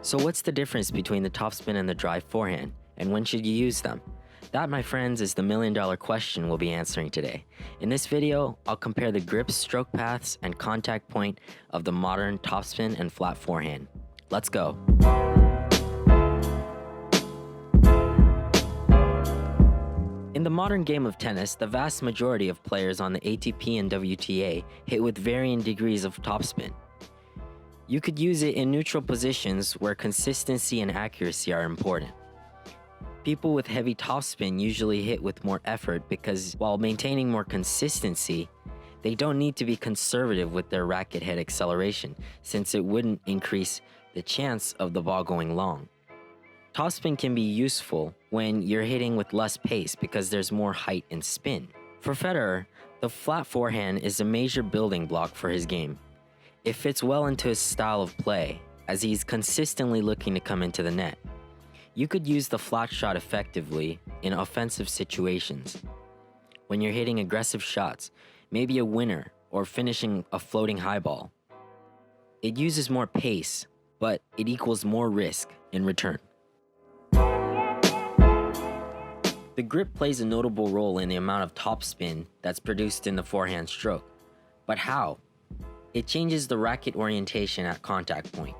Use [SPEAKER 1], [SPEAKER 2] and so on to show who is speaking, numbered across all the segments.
[SPEAKER 1] So what's the difference between the topspin and the drive forehand, and when should you use them? That, my friends, is the million-dollar question we'll be answering today. In this video, I'll compare the grip, stroke paths, and contact point of the modern topspin and flat forehand. Let's go. In the modern game of tennis, the vast majority of players on the ATP and WTA hit with varying degrees of topspin. You could use it in neutral positions where consistency and accuracy are important. People with heavy topspin usually hit with more effort because while maintaining more consistency, they don't need to be conservative with their racket head acceleration since it wouldn't increase the chance of the ball going long. Topspin can be useful when you're hitting with less pace because there's more height and spin. For Federer, the flat forehand is a major building block for his game. It fits well into his style of play as he's consistently looking to come into the net. You could use the flat shot effectively in offensive situations. When you're hitting aggressive shots, maybe a winner or finishing a floating high ball. It uses more pace, but it equals more risk in return. The grip plays a notable role in the amount of topspin that's produced in the forehand stroke. But how? It changes the racket orientation at contact point.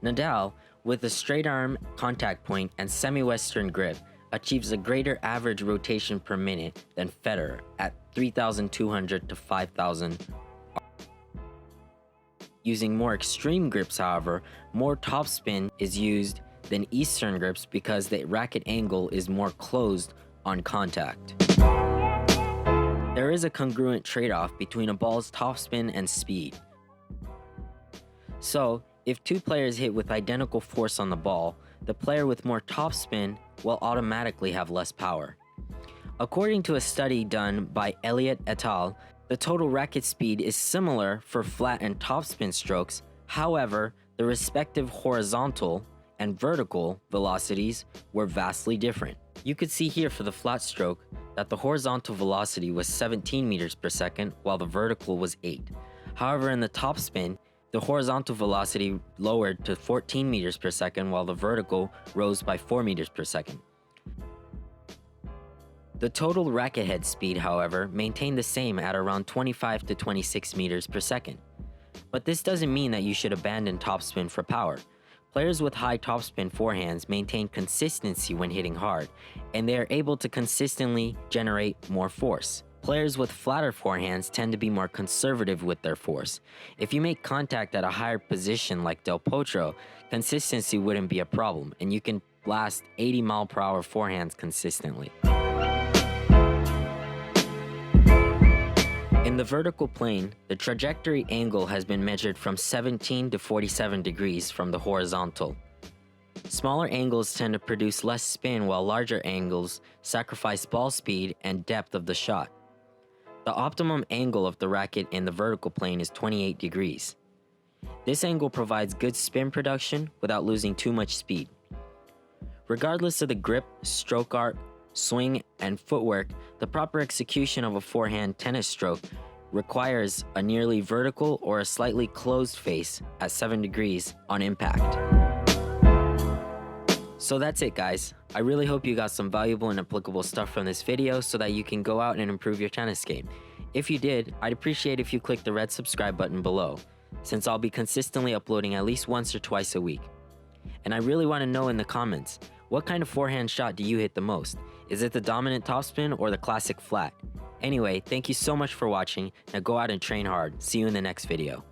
[SPEAKER 1] Nadal, with a straight arm contact point and semi-western grip, achieves a greater average rotation per minute than Federer at 3,200 to 5,000. Using more extreme grips, however, more topspin is used than Eastern grips because the racket angle is more closed on contact. There is a congruent trade-off between a ball's topspin and speed. So, if two players hit with identical force on the ball, the player with more topspin will automatically have less power. According to a study done by Elliott et al., the total racket speed is similar for flat and topspin strokes. However, the respective horizontal and vertical velocities were vastly different. You could see here for the flat stroke that the horizontal velocity was 17 meters per second while the vertical was 8. However, in the topspin, the horizontal velocity lowered to 14 meters per second while the vertical rose by 4 meters per second. The total racket head speed, however, maintained the same at around 25 to 26 meters per second. But this doesn't mean that you should abandon topspin for power. Players with high topspin forehands maintain consistency when hitting hard, and they are able to consistently generate more force. Players with flatter forehands tend to be more conservative with their force. If you make contact at a higher position like Del Potro, consistency wouldn't be a problem, and you can blast 80-mile-per-hour forehands consistently. In the vertical plane, the trajectory angle has been measured from 17 to 47 degrees from the horizontal. Smaller angles tend to produce less spin while larger angles sacrifice ball speed and depth of the shot. The optimum angle of the racket in the vertical plane is 28 degrees. This angle provides good spin production without losing too much speed. Regardless of the grip, stroke arc, swing, and footwork, the proper execution of a forehand tennis stroke requires a nearly vertical or a slightly closed face at 7 degrees on impact. So that's it, guys. I really hope you got some valuable and applicable stuff from this video so that you can go out and improve your tennis game. If you did, I'd appreciate if you click the red subscribe button below, since I'll be consistently uploading at least once or twice a week. And I really want to know in the comments, what kind of forehand shot do you hit the most? Is it the dominant topspin or the classic flat? Anyway, thank you so much for watching. Now go out and train hard. See you in the next video.